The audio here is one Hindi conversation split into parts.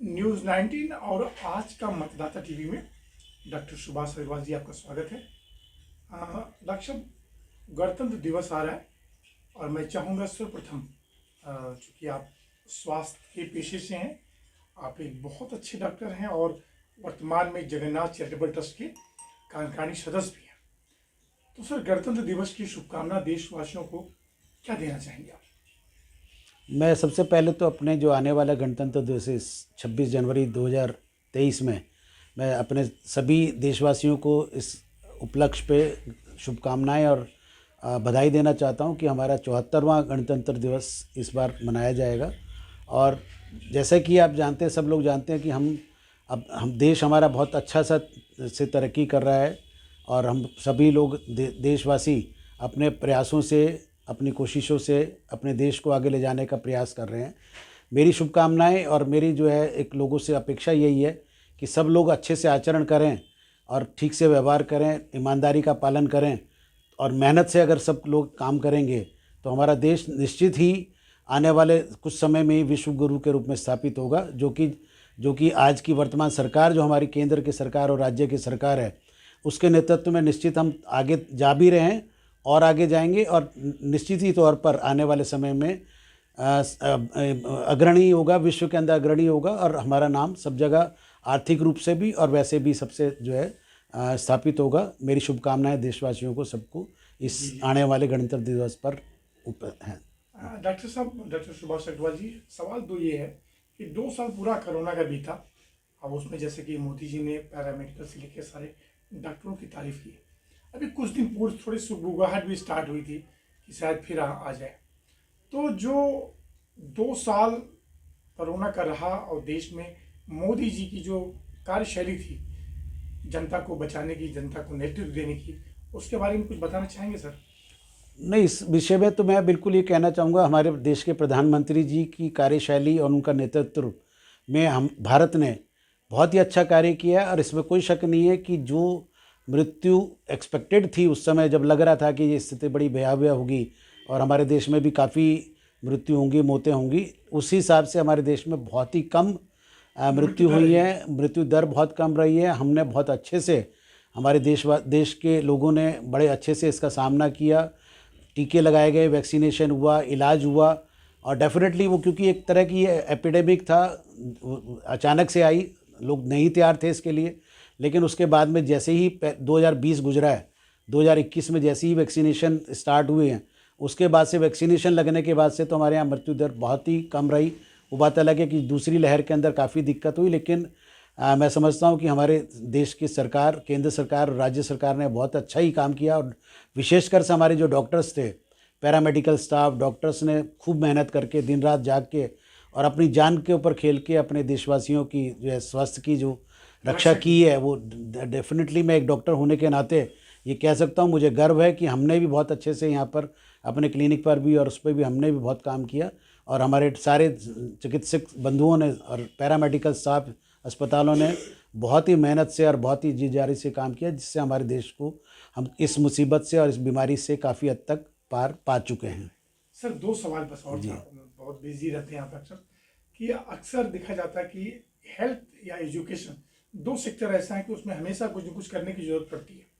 न्यूज़ 19 और आज का मतदाता टीवी में डॉक्टर सुभाष अग्रवाल जी आपका स्वागत है। डॉक्टर साहब, गणतंत्र दिवस आ रहा है और मैं चाहूँगा सर्वप्रथम, चूँकि आप स्वास्थ्य के पेशे से हैं, आप एक बहुत अच्छे डॉक्टर हैं और वर्तमान में जगन्नाथ चैरिटेबल ट्रस्ट के कार्यकारिणी सदस्य भी हैं। तो सर, गणतंत्र दिवस की शुभकामना देशवासियों को क्या देना चाहेंगे आप? मैं सबसे पहले तो अपने जो आने वाला गणतंत्र दिवस है 26 जनवरी 2023 में मैं अपने सभी देशवासियों को इस उपलक्ष्य पे शुभकामनाएं और बधाई देना चाहता हूं कि हमारा 74वां गणतंत्र दिवस इस बार मनाया जाएगा। और जैसा कि आप जानते हैं, सब लोग जानते हैं कि हम देश हमारा बहुत अच्छा से तरक्की कर रहा है और हम सभी लोग देशवासी अपने प्रयासों से, अपनी कोशिशों से अपने देश को आगे ले जाने का प्रयास कर रहे हैं। मेरी शुभकामनाएं और मेरी जो है एक लोगों से अपेक्षा यही है कि सब लोग अच्छे से आचरण करें और ठीक से व्यवहार करें, ईमानदारी का पालन करें और मेहनत से अगर सब लोग काम करेंगे तो हमारा देश निश्चित ही आने वाले कुछ समय में ही विश्व गुरु के रूप में स्थापित होगा, जो कि आज की वर्तमान सरकार, जो हमारी केंद्र की सरकार और राज्य की सरकार है, उसके नेतृत्व में निश्चित हम आगे जा भी रहे हैं और आगे जाएंगे और निश्चित ही तौर पर आने वाले समय में अग्रणी होगा, विश्व के अंदर अग्रणी होगा और हमारा नाम सब जगह आर्थिक रूप से भी और वैसे भी सबसे जो है स्थापित होगा। मेरी शुभकामनाएं देशवासियों को, सबको इस आने वाले गणतंत्र दिवस पर हैं। डॉक्टर साहब, डॉक्टर सुभाष अग्रवाल जी, सवाल तो ये है कि 2 साल पूरा कोरोना का बीता और उसमें जैसे कि मोदी जी ने पैरामेडिकल से लेकर सारे डॉक्टरों की तारीफ की। अभी कुछ दिन पूर्व थोड़ी सुगबुगाहट भी स्टार्ट हुई थी कि शायद फिर आ जाए। तो जो 2 साल कोरोना का रहा और देश में मोदी जी की जो कार्यशैली थी जनता को बचाने की, जनता को नेतृत्व देने की, उसके बारे में कुछ बताना चाहेंगे सर? नहीं, इस विषय में तो मैं बिल्कुल ये कहना चाहूँगा, हमारे देश के प्रधानमंत्री जी की कार्यशैली और उनका नेतृत्व में हम भारत ने बहुत ही अच्छा कार्य किया है और इसमें कोई शक नहीं है कि जो मृत्यु एक्सपेक्टेड थी उस समय, जब लग रहा था कि ये स्थिति बड़ी भयावह होगी और हमारे देश में भी काफ़ी मृत्यु होंगी, मौतें होंगी, उसी हिसाब से हमारे देश में बहुत ही कम मृत्यु हुई है, मृत्यु दर बहुत कम रही है। हमने बहुत अच्छे से, हमारे देश के लोगों ने बड़े अच्छे से इसका सामना किया। टीके लगाए गए, वैक्सीनेशन हुआ, इलाज हुआ और डेफिनेटली वो, क्योंकि एक तरह की ये एपिडेमिक था, अचानक से आई, लोग नहीं तैयार थे इसके लिए। लेकिन उसके बाद में जैसे ही 2020 गुजरा है, 2021 में जैसे ही वैक्सीनेशन स्टार्ट हुए हैं, उसके बाद से वैक्सीनेशन लगने के बाद से तो हमारे यहाँ मृत्यु दर बहुत ही कम रही। वो बात अलग है कि दूसरी लहर के अंदर काफ़ी दिक्कत हुई, लेकिन मैं समझता हूँ कि हमारे देश की सरकार, केंद्र सरकार और राज्य सरकार ने बहुत अच्छा ही काम किया और विशेषकर से हमारे जो डॉक्टर्स थे, पैरामेडिकल स्टाफ, डॉक्टर्स ने खूब मेहनत करके, दिन रात जाग के और अपनी जान के ऊपर खेल के अपने देशवासियों की जो है स्वास्थ्य की जो रक्षा की है, वो डेफिनेटली मैं एक डॉक्टर होने के नाते ये कह सकता हूँ, मुझे गर्व है कि हमने भी बहुत अच्छे से यहाँ पर अपने क्लिनिक पर भी और उस पर भी हमने भी बहुत काम किया और हमारे सारे चिकित्सक बंधुओं ने और पैरामेडिकल स्टाफ अस्पतालों ने बहुत ही मेहनत से और बहुत ही जी जारी से काम किया, जिससे हमारे देश को हम इस मुसीबत से और इस बीमारी से काफ़ी हद तक पार पा चुके हैं। सर, 2 सवाल बस और था, बहुत बिजी रहते हैं आप अक्सर, कि अक्सर देखा जाता है कि हेल्थ या एजुकेशन 2 सेक्टर ऐसा है कि उसमें हमेशा कुछ न कुछ करने की जरूरत पड़ती है।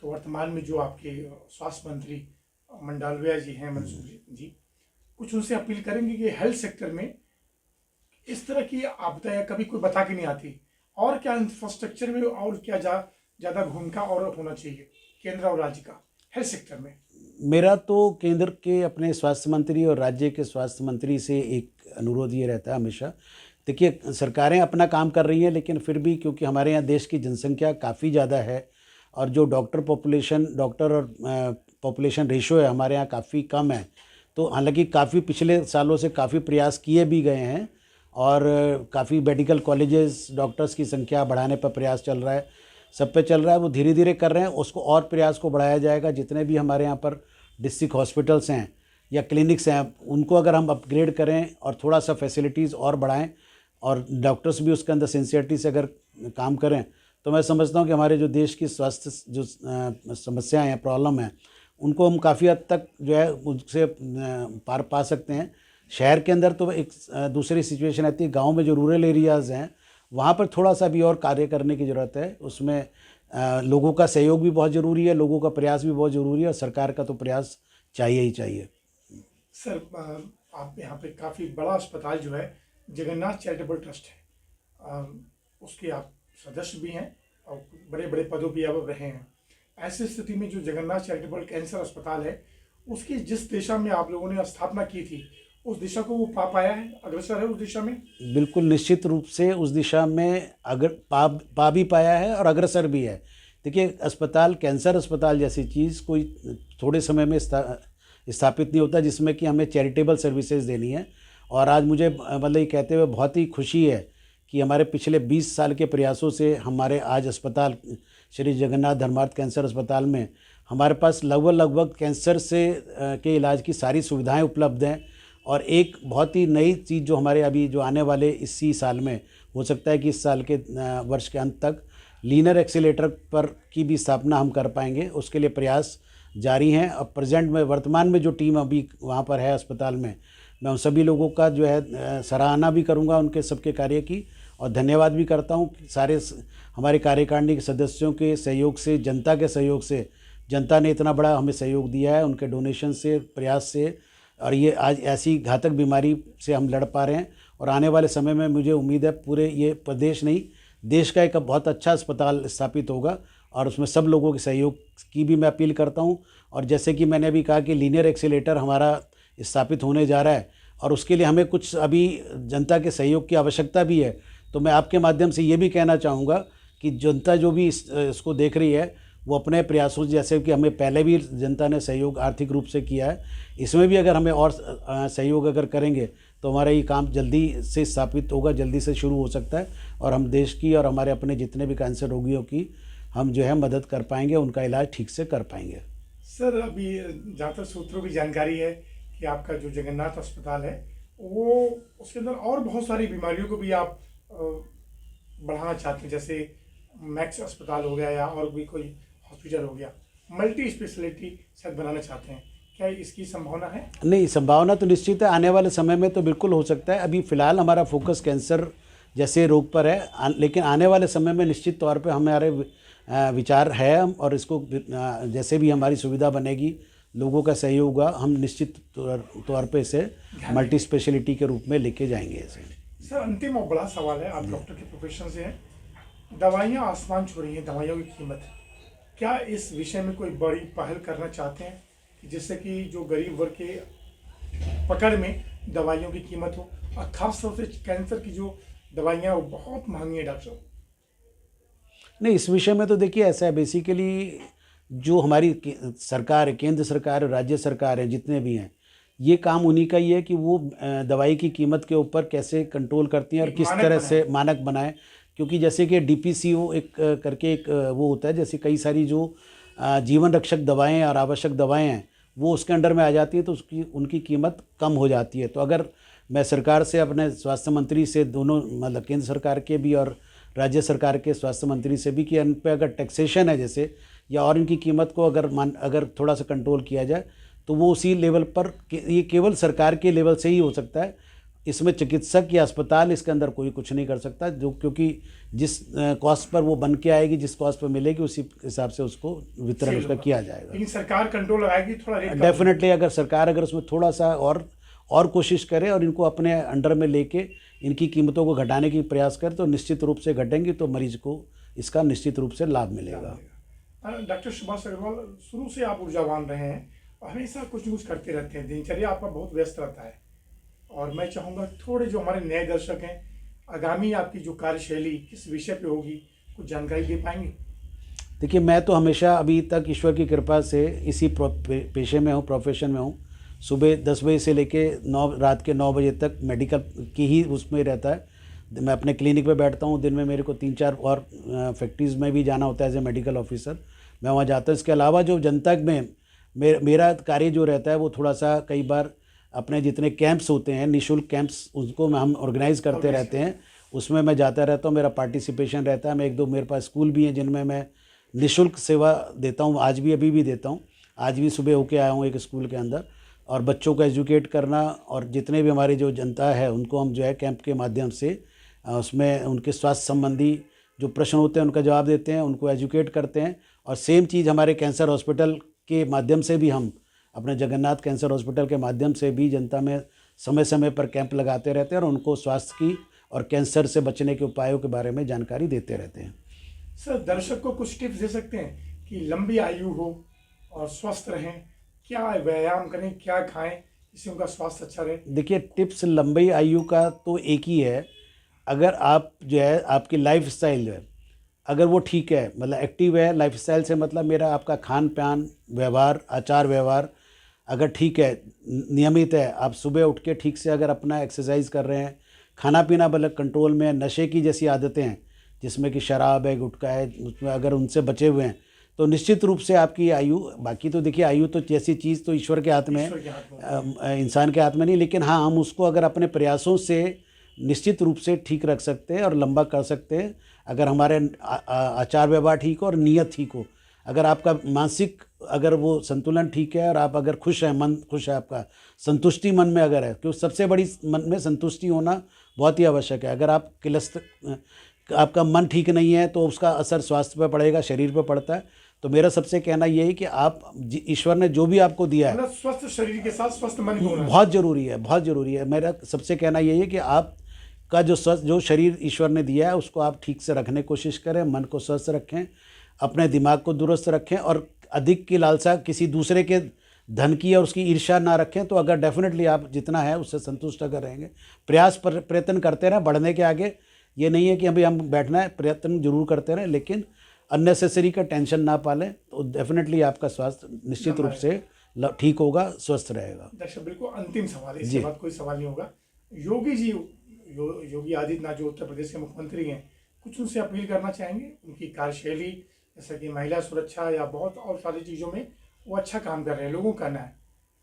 तो वर्तमान में जो आपके स्वास्थ्य मंत्री मंडालविया जी हैं, मनसुख जी, कुछ उनसे अपील करेंगे कि हेल्थ सेक्टर में इस तरह की आपदा या कभी कोई बता के नहीं आती, और क्या इंफ्रास्ट्रक्चर में और क्या ज़्यादा भूमिका और होना चाहिए केंद्र और राज्य का हेल्थ सेक्टर में? मेरा तो केंद्र के अपने स्वास्थ्य मंत्री और राज्य के स्वास्थ्य मंत्री से एक अनुरोध ये रहता है हमेशा। देखिए, सरकारें अपना काम कर रही हैं, लेकिन फिर भी क्योंकि हमारे यहाँ देश की जनसंख्या काफ़ी ज़्यादा है और जो डॉक्टर और पॉपुलेशन रेशो है हमारे यहाँ काफ़ी कम है। तो हालांकि काफ़ी पिछले सालों से काफ़ी प्रयास किए भी गए हैं और काफ़ी मेडिकल कॉलेजेस, डॉक्टर्स की संख्या बढ़ाने पर प्रयास चल रहा है, सब पे चल रहा है, वो धीरे धीरे कर रहे हैं। उसको और प्रयास को बढ़ाया जाएगा। जितने भी हमारे यहाँ पर डिस्ट्रिक्ट हॉस्पिटल्स हैं या क्लिनिक्स हैं, उनको अगर हम अपग्रेड करें और थोड़ा सा फैसिलिटीज़ और बढ़ाएं और डॉक्टर्स भी उसके अंदर सिंसियरिटी से अगर काम करें, तो मैं समझता हूँ कि हमारे जो देश की स्वास्थ्य जो समस्याएँ हैं, प्रॉब्लम है, उनको हम काफ़ी हद तक जो है उससे पार पा सकते हैं। शहर के अंदर तो एक दूसरी सिचुएशन आती है, गांव में जो रूरल एरियाज़ हैं वहाँ पर थोड़ा सा भी और कार्य करने की ज़रूरत है। उसमें लोगों का सहयोग भी बहुत ज़रूरी है, लोगों का प्रयास भी बहुत ज़रूरी है, और सरकार का तो प्रयास चाहिए ही चाहिए। सर आप यहाँ पे काफ़ी बड़ा अस्पताल जो है जगन्नाथ चैरिटेबल ट्रस्ट है, उसके आप सदस्य भी हैं और बड़े बड़े पदों पर आप रहे हैं। ऐसी स्थिति में जो जगन्नाथ चैरिटेबल कैंसर अस्पताल है उसकी जिस दिशा में आप लोगों ने स्थापना की थी उस दिशा को वो पा पाया है, अग्रसर है उस दिशा में? बिल्कुल निश्चित रूप से उस दिशा में अगर पा भी पाया है और अग्रसर भी है। देखिए, अस्पताल, कैंसर अस्पताल जैसी चीज़ कोई थोड़े समय में स्थापित नहीं होता, जिसमें कि हमें चैरिटेबल सर्विसेज देनी है। और आज मुझे मतलब ये कहते हुए बहुत ही खुशी है कि हमारे पिछले 20 साल के प्रयासों से हमारे आज अस्पताल श्री जगन्नाथ धर्मार्थ कैंसर अस्पताल में हमारे पास लगभग कैंसर से के इलाज की सारी सुविधाएं उपलब्ध हैं। और एक बहुत ही नई चीज़ जो हमारे अभी जो आने वाले इसी साल में हो सकता है कि इस साल के वर्ष के अंत तक लीनर एक्सीलेटर पर की भी स्थापना हम कर पाएंगे, उसके लिए प्रयास जारी हैं। अब प्रेजेंट में वर्तमान में जो टीम अभी वहाँ पर है अस्पताल में, मैं उन सभी लोगों का जो है सराहना भी करूँगा उनके सबके कार्य की, और धन्यवाद भी करता हूँ सारे हमारे कार्यकारिणी के सदस्यों के सहयोग से, जनता के सहयोग से। जनता ने इतना बड़ा हमें सहयोग दिया है उनके डोनेशन से, प्रयास से, और ये आज ऐसी घातक बीमारी से हम लड़ पा रहे हैं। और आने वाले समय में मुझे उम्मीद है पूरे ये प्रदेश नहीं, देश का एक बहुत अच्छा अस्पताल स्थापित होगा, और उसमें सब लोगों के सहयोग की भी मैं अपील करता हूँ। और जैसे कि मैंने अभी कहा कि लीनियर एक्सीलेटर हमारा स्थापित होने जा रहा है, और उसके लिए हमें कुछ अभी जनता के सहयोग की आवश्यकता भी है। तो मैं आपके माध्यम से ये भी कहना चाहूँगा कि जनता जो भी इसको देख रही है वो अपने प्रयासों, जैसे कि हमें पहले भी जनता ने सहयोग आर्थिक रूप से किया है, इसमें भी अगर हमें और सहयोग अगर करेंगे तो हमारा ये काम जल्दी से स्थापित होगा, जल्दी से शुरू हो सकता है, और हम देश की और हमारे अपने जितने भी कैंसर रोगियों की हम जो है मदद कर पाएंगे, उनका इलाज ठीक से कर पाएंगे। सर अभी जहाँ तक सूत्रों की जानकारी है कि आपका जो जगन्नाथ अस्पताल है वो उसके अंदर और बहुत सारी बीमारियों को भी आप बढ़ाना चाहते हैं, जैसे मैक्स अस्पताल हो गया या और भी कोई हॉस्पिटल हो गया, मल्टी स्पेशलिटी शायद बनाना चाहते हैं, क्या इसकी संभावना है? नहीं, संभावना तो निश्चित है, आने वाले समय में तो बिल्कुल हो सकता है। अभी फ़िलहाल हमारा फोकस कैंसर जैसे रोग पर है, लेकिन आने वाले समय में निश्चित तौर पे हमारे विचार है हम, और इसको जैसे भी हमारी सुविधा बनेगी, लोगों का सहयोग होगा, हम निश्चित तौर पे इसे मल्टी स्पेशलिटी के रूप में लेके जाएंगे इसे। सर अंतिम और बड़ा सवाल है, आप डॉक्टर के प्रोफेशन से हैं, दवाइयाँ आसमान छू रही हैं, दवाइयों की कीमत, क्या इस विषय में कोई बड़ी पहल करना चाहते हैं जिससे कि जो गरीब वर्ग के पकड़ में दवाइयों की कीमत हो, और खास तौर से कैंसर की जो दवाइयाँ वो बहुत महंगी है डॉक्टर? नहीं, इस विषय में तो देखिए ऐसा है, बेसिकली जो हमारी सरकार है, केंद्र सरकार और राज्य सरकार है, जितने भी हैं, ये काम उन्हीं का ही है कि वो दवाई की कीमत के ऊपर कैसे कंट्रोल करती हैं और किस तरह से मानक बनाएं। क्योंकि जैसे कि DPCO एक करके एक वो होता है, जैसे कई सारी जो जीवन रक्षक दवाएं और आवश्यक दवाएं हैं वो उसके अंडर में आ जाती है, तो उनकी कीमत कम हो जाती है। तो अगर मैं सरकार से, अपने स्वास्थ्य मंत्री से, दोनों मतलब केंद्र सरकार के भी और राज्य सरकार के स्वास्थ्य मंत्री से भी, कि इन पर अगर टैक्सेशन है जैसे, या और इनकी कीमत को अगर थोड़ा सा कंट्रोल किया जाए तो वो उसी लेवल पर, ये केवल सरकार के लेवल से ही हो सकता है। इसमें चिकित्सक या अस्पताल इसके अंदर कोई कुछ नहीं कर सकता, जो क्योंकि जिस कॉस्ट पर वो बन के आएगी, जिस कॉस्ट पर मिलेगी, उसी हिसाब से उसको वितरण उसका किया जाएगा। लेकिन सरकार कंट्रोल लगाएगी थोड़ा रेट? डेफिनेटली, अगर सरकार उसमें थोड़ा सा और कोशिश करे और इनको अपने अंडर में लेके इनकी कीमतों को घटाने की प्रयास करे तो निश्चित रूप से घटेंगी, तो मरीज को इसका निश्चित रूप से लाभ मिलेगा। डॉक्टर सुभाष अग्रवाल, शुरू से आप ऊर्जावान रहे हैं, हमेशा कुछ न कुछ करते रहते हैं, दिनचर्या आपका बहुत व्यस्त रहता है, और मैं चाहूँगा थोड़े जो हमारे नए दर्शक हैं, आगामी आपकी जो कार्यशैली किस विषय पे होगी, कुछ जानकारी दे पाएंगे? देखिए, मैं तो हमेशा अभी तक ईश्वर की कृपा से इसी पेशे में हूँ, प्रोफेशन में हूँ। सुबह 10 बजे से लेके रात के 9 बजे तक मेडिकल की ही उसमें रहता है। मैं अपने क्लिनिक पे बैठता हूँ, दिन में मेरे को 3-4 और फैक्ट्रीज़ में भी जाना होता है एज ए मेडिकल ऑफिसर, मैं वहाँ जाता हूँ। इसके अलावा जो जनता में मेरा कार्य जो रहता है वो थोड़ा सा, कई बार अपने जितने कैंप्स होते हैं, निःशुल्क कैंप्स, उसको हम ऑर्गेनाइज़ करते रहते हैं, उसमें मैं जाता रहता हूँ, मेरा पार्टिसिपेशन रहता है। मैं 1-2 मेरे पास स्कूल भी हैं जिनमें मैं निःशुल्क सेवा देता हूँ, आज भी, अभी भी देता हूँ। आज भी सुबह होके आया हूँ एक स्कूल के अंदर। और बच्चों को एजुकेट करना, और जितने भी हमारी जो जनता है उनको हम जो है कैंप के माध्यम से उसमें उनके स्वास्थ्य संबंधी जो प्रश्न होते हैं उनका जवाब देते हैं, उनको एजुकेट करते हैं। और सेम चीज़ हमारे कैंसर हॉस्पिटल के माध्यम से भी, हम अपने जगन्नाथ कैंसर हॉस्पिटल के माध्यम से भी जनता में समय समय पर कैंप लगाते रहते हैं और उनको स्वास्थ्य की और कैंसर से बचने के उपायों के बारे में जानकारी देते रहते हैं। सर, दर्शक को कुछ टिप्स दे सकते हैं कि लंबी आयु हो और स्वस्थ रहें, क्या व्यायाम करें, क्या खाएं जिससे उनका स्वास्थ्य अच्छा रहे? देखिए, टिप्स लंबी आयु का तो एक ही है, अगर आप जो है आपकी लाइफ स्टाइल जो है अगर वो ठीक है, मतलब एक्टिव है, लाइफ स्टाइल से मतलब मेरा आपका खान पान, व्यवहार, आचार व्यवहार अगर ठीक है, नियमित है, आप सुबह उठ के ठीक से अगर अपना एक्सरसाइज कर रहे हैं, खाना पीना मतलब कंट्रोल में है, नशे की जैसी आदतें हैं जिसमें कि शराब है, गुटखा है, उसमें अगर उनसे बचे हुए हैं तो निश्चित रूप से आपकी आयु, बाकी तो देखिए आयु तो जैसी चीज़ तो ईश्वर के हाथ में है, इंसान के हाथ में नहीं, लेकिन हाँ हम उसको अगर अपने प्रयासों से निश्चित रूप से ठीक रख सकते हैं और लंबा कर सकते हैं। अगर हमारे आचार व्यवहार ठीक हो और नीयत ठीक हो, अगर आपका मानसिक अगर वो संतुलन ठीक है और आप अगर खुश हैं, मन खुश है, आपका संतुष्टि मन में अगर है, क्योंकि सबसे बड़ी मन में संतुष्टि होना बहुत ही आवश्यक है। अगर आप आपका मन ठीक नहीं है तो उसका असर स्वास्थ्य पर पड़ेगा, शरीर पर पड़ता है। तो मेरा सबसे कहना ये है कि आप ईश्वर ने जो भी आपको दिया है, मतलब स्वस्थ शरीर के साथ स्वस्थ मन भी होना बहुत ज़रूरी है, बहुत ज़रूरी है। मेरा सबसे कहना यही है कि आप का जो शरीर ईश्वर ने दिया है उसको आप ठीक से रखने की कोशिश करें, मन को स्वस्थ रखें, अपने दिमाग को दुरुस्त रखें और अधिक की लालसा किसी दूसरे के धन की और उसकी ईर्ष्या ना रखें। तो अगर डेफिनेटली आप जितना है उससे संतुष्ट अगर रहेंगे, प्रयत्न करते रहें बढ़ने के आगे। ये नहीं है कि अभी हम बैठना है, प्रयत्न जरूर करते रहें, लेकिन अननेसेसरी का टेंशन ना पालें, तो डेफिनेटली आपका स्वास्थ्य निश्चित रूप से ठीक होगा, स्वस्थ रहेगा। दर्शक, बिल्कुल अंतिम सवाल है, इसके बाद कोई सवाल नहीं होगा। योगी जी, योगी आदित्यनाथ जो उत्तर प्रदेश के मुख्यमंत्री हैं, कुछ उनसे अपील करना चाहेंगे? उनकी कार्यशैली जैसे कि महिला सुरक्षा या बहुत और सारी चीज़ों में वो अच्छा काम कर रहे हैं, लोगों का कहना है,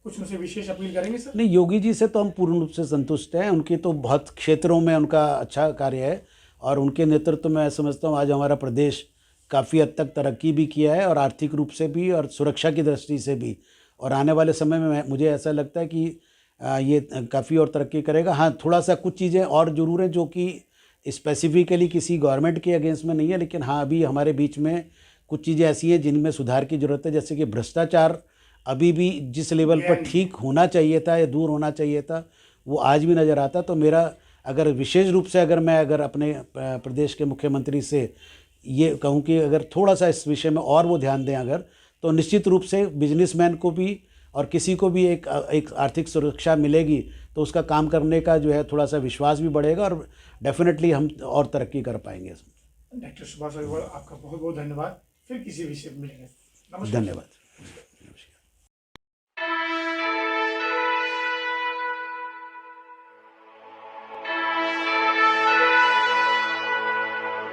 कुछ उनसे विशेष अपील करेंगे सर? नहीं, योगी जी से तो हम पूर्ण रूप से संतुष्ट हैं। उनकी तो बहुत क्षेत्रों में उनका अच्छा कार्य है और उनके नेतृत्व में समझता हूँ आज हमारा प्रदेश काफ़ी हद तक तरक्की भी किया है और आर्थिक रूप से भी और सुरक्षा की दृष्टि से भी। और आने वाले समय में मुझे ऐसा लगता है कि ये काफ़ी और तरक्की करेगा। हाँ, थोड़ा सा कुछ चीज़ें और ज़रूर हैं जो कि स्पेसिफिकली किसी गवर्नमेंट के अगेंस्ट में नहीं है, लेकिन हाँ अभी हमारे बीच में कुछ चीज़ें ऐसी हैं जिनमें सुधार की ज़रूरत है। जैसे कि भ्रष्टाचार अभी भी जिस लेवल पर ठीक होना चाहिए था या दूर होना चाहिए था, वो आज भी नज़र आता। तो मेरा अगर विशेष रूप से अगर अपने प्रदेश के मुख्यमंत्री से ये कहूँ कि अगर थोड़ा सा इस विषय में और वो ध्यान दें अगर, तो निश्चित रूप से बिजनेसमैन को भी और किसी को भी एक आर्थिक सुरक्षा मिलेगी, तो उसका काम करने का जो है थोड़ा सा विश्वास भी बढ़ेगा और डेफिनेटली हम और तरक्की कर पाएंगे। डॉक्टर सुभाष अग्रवाल, आपका बहुत बहुत धन्यवाद। फिर किसी विषय में मिलेंगे। नमस्कार। धन्यवाद।